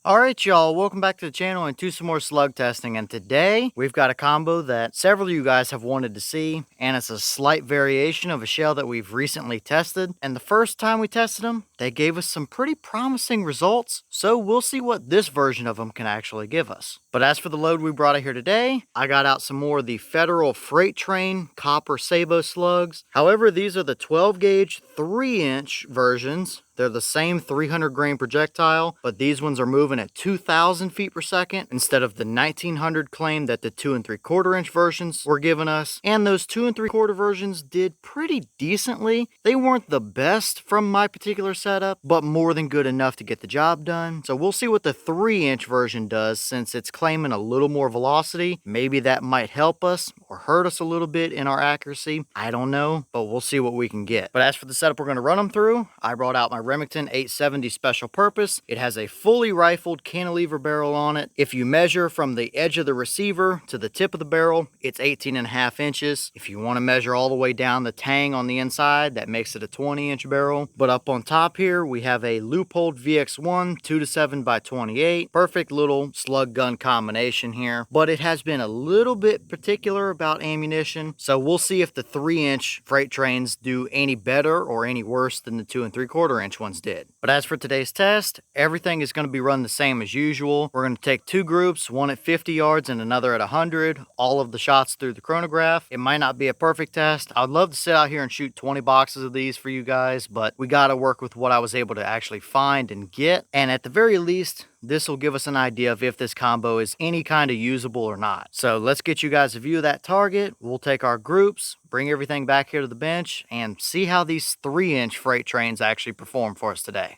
Alright y'all, welcome back to the channel and to some more slug testing, and today we've got a combo that several of you guys have wanted to see, and it's a slight variation of a shell that we've recently tested. And the first time we tested them, they gave us some pretty promising results, so we'll see what this version of them can actually give us. But as for the load we brought out here today, I got out some more of the Federal Freight Train copper Sabot slugs. However, these are the 12 gauge 3-inch versions. They're the same 300 grain projectile, but these ones are moving at 2,000 feet per second instead of the 1,900 claim that the 2 3/4 inch versions were giving us. And those 2 3/4 versions did pretty decently. They weren't the best from my particular setup, but more than good enough to get the job done. So we'll see what the 3-inch version does, since it's claiming a little more velocity. Maybe that might help us or hurt us a little bit in our accuracy. I don't know, but we'll see what we can get. But as for the setup we're going to run them through, I brought out my Remington 870 special purpose. It has a fully rifled cantilever barrel on it. If you measure from the edge of the receiver to the tip of the barrel, it's 18.5 inches. If you want to measure all the way down the tang on the inside, that makes it a 20-inch barrel. But up on top here, we have a loopholed VX1 2-7 by 28. Perfect little slug gun combination here. But it has been a little bit particular about ammunition, so we'll see if the 3-inch freight trains do any better or any worse than the 2 3/4 inch ones did. But as for today's test, everything is going to be run the same as usual. We're going to take two groups, one at 50 yards and another at 100, all of the shots through the chronograph. It might not be a perfect test. I'd love to sit out here and shoot 20 boxes of these for you guys, but we got to work with what I was able to actually find and get. And at the very least, this will give us an idea of if this combo is any kind of usable or not. So let's get you guys a view of that target. We'll take our groups, bring everything back here to the bench, and see how these 3-inch freight trains actually perform for us today.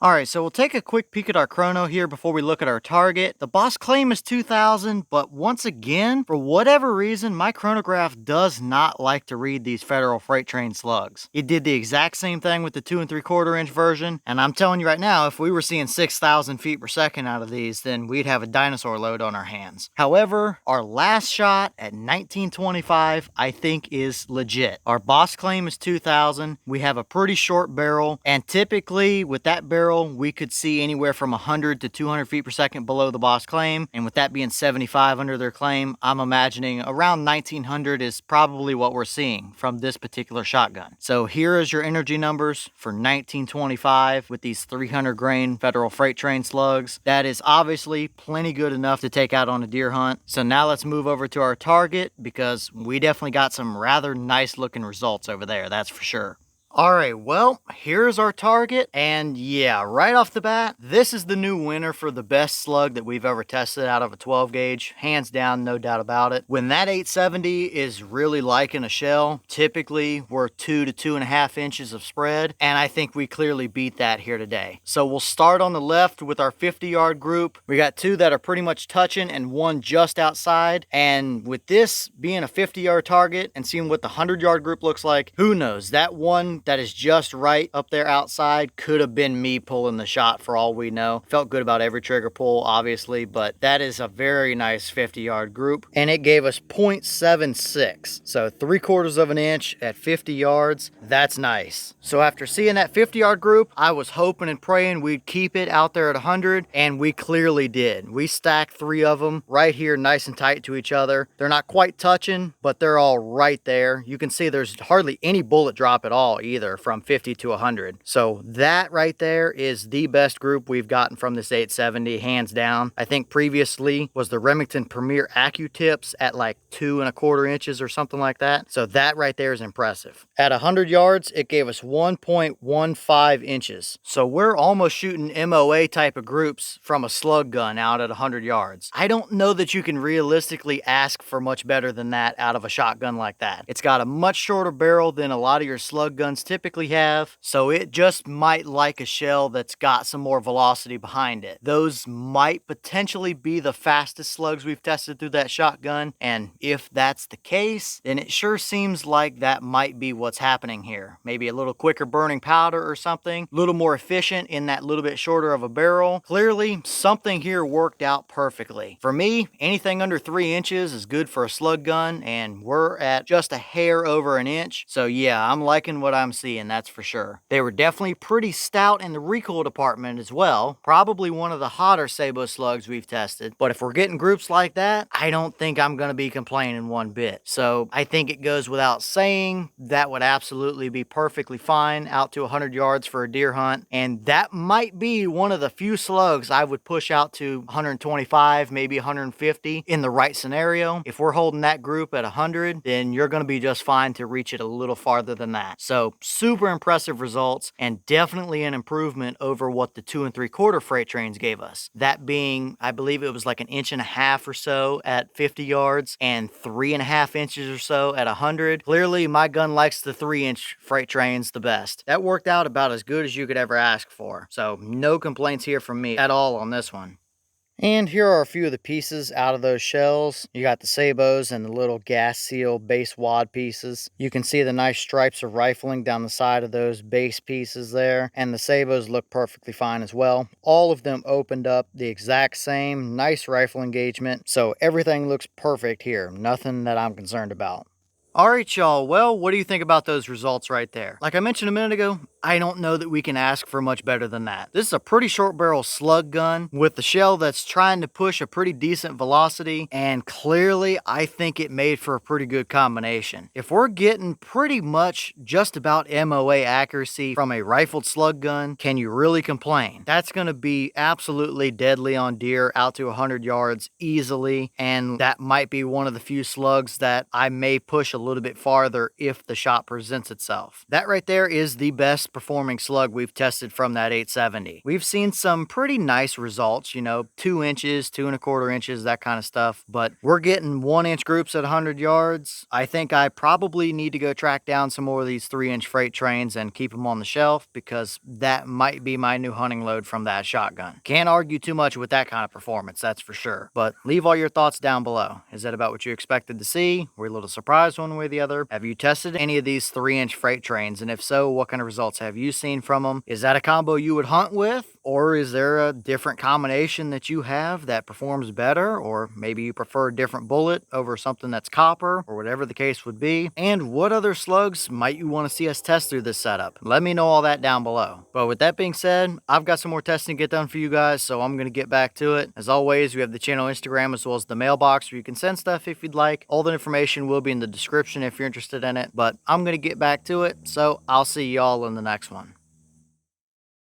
Alright, so we'll take a quick peek at our chrono here before we look at our target. The boss claim is 2,000, but once again, for whatever reason, my chronograph does not like to read these Federal Freight Train slugs. It did the exact same thing with the 2 3/4 inch version, and I'm telling you right now, if we were seeing 6,000 feet per second out of these, then we'd have a dinosaur load on our hands. However, our last shot at 1925, I think, is legit. Our boss claim is 2,000. We have a pretty short barrel, and typically with that barrel, we could see anywhere from 100 to 200 feet per second below the boss claim. And with that being 75 under their claim, I'm imagining around 1900 is probably what we're seeing from this particular shotgun. So here is your energy numbers for 1925 with these 300 grain Federal Freight Train slugs. That is obviously plenty good enough to take out on a deer hunt. So now let's move over to our target, because we definitely got some rather nice looking results over there, that's for sure. Alright, well, here's our target, and yeah, right off the bat, this is the new winner for the best slug that we've ever tested out of a 12 gauge, hands down, no doubt about it. When that 870 is really liking a shell, typically we're 2 to 2.5 inches of spread, and I think we clearly beat that here today. So we'll start on the left with our 50-yard group. We got two that are pretty much touching and one just outside, and with this being a 50-yard target and seeing what the 100-yard group looks like, who knows, that one that is just right up there outside could have been me pulling the shot for all we know. Felt good about every trigger pull, obviously, but that is a very nice 50-yard group, and it gave us 0.76, so 3/4 of an inch at 50 yards. That's nice. So after seeing that 50-yard group, I was hoping and praying we'd keep it out there at 100, and we clearly did. We stacked 3 of them right here nice and tight to each other. They're not quite touching, but they're all right there. You can see there's hardly any bullet drop at all either, from 50 to 100. So that right there is the best group we've gotten from this 870, hands down. I think previously was the Remington Premier AccuTips at like 2¼ inches or something like that. So that right there is impressive. At 100 yards, it gave us 1.15 inches. So we're almost shooting MOA type of groups from a slug gun out at 100 yards. I don't know that you can realistically ask for much better than that out of a shotgun like that. It's got a much shorter barrel than a lot of your slug guns typically have, so it just might like a shell that's got some more velocity behind it. Those might potentially be the fastest slugs we've tested through that shotgun, and if that's the case, then it sure seems like that might be what's happening here. Maybe a little quicker burning powder or something, a little more efficient in that little bit shorter of a barrel. Clearly, something here worked out perfectly. For me, anything under 3 inches is good for a slug gun, and we're at just a hair over an inch. So yeah, I'm liking what I'm seeing, that's for sure. They were definitely pretty stout in the recoil department as well. Probably one of the hotter Sabot slugs we've tested. But if we're getting groups like that, I don't think I'm going to be complaining one bit. So I think it goes without saying that would absolutely be perfectly fine out to 100 yards for a deer hunt. And that might be one of the few slugs I would push out to 125, maybe 150 in the right scenario. If we're holding that group at 100, then you're going to be just fine to reach it a little farther than that. So super impressive results, and definitely an improvement over what the 2 3/4 freight trains gave us. That being, I believe it was like 1.5 inches or so at 50 yards and 3.5 inches or so at 100. Clearly my gun likes the 3-inch freight trains the best. That worked out about as good as you could ever ask for. So no complaints here from me at all on this one. And here are a few of the pieces out of those shells. You got the sabots and the little gas seal base wad pieces. You can see the nice stripes of rifling down the side of those base pieces there. And the sabots look perfectly fine as well. All of them opened up the exact same, nice rifle engagement. So everything looks perfect here. Nothing that I'm concerned about. Alright y'all, well, what do you think about those results right there? Like I mentioned a minute ago, I don't know that we can ask for much better than that. This is a pretty short barrel slug gun with the shell that's trying to push a pretty decent velocity, and clearly I think it made for a pretty good combination. If we're getting pretty much just about MOA accuracy from a rifled slug gun, can you really complain? That's going to be absolutely deadly on deer out to 100 yards easily, and that might be one of the few slugs that I may push a little bit farther if the shot presents itself. That right there is the best performing slug we've tested from that 870. We've seen some pretty nice results, you know, 2 inches, 2¼ inches, that kind of stuff, but we're getting 1-inch groups at 100 yards. I think I probably need to go track down some more of these 3-inch freight trains and keep them on the shelf, because that might be my new hunting load from that shotgun. Can't argue too much with that kind of performance, that's for sure. But leave all your thoughts down below. Is that about what you expected to see? Were you a little surprised one way or the other? Have you tested any of these 3-inch freight trains? And if so, what kind of results have you seen from them? Is that a combo you would hunt with? Or is there a different combination that you have that performs better? Or maybe you prefer a different bullet over something that's copper, or whatever the case would be? And what other slugs might you want to see us test through this setup? Let me know all that down below. But with that being said, I've got some more testing to get done for you guys, so I'm going to get back to it. As always, we have the channel Instagram as well as the mailbox where you can send stuff if you'd like. All the information will be in the description if you're interested in it, but I'm going to get back to it, so I'll see y'all in the next one.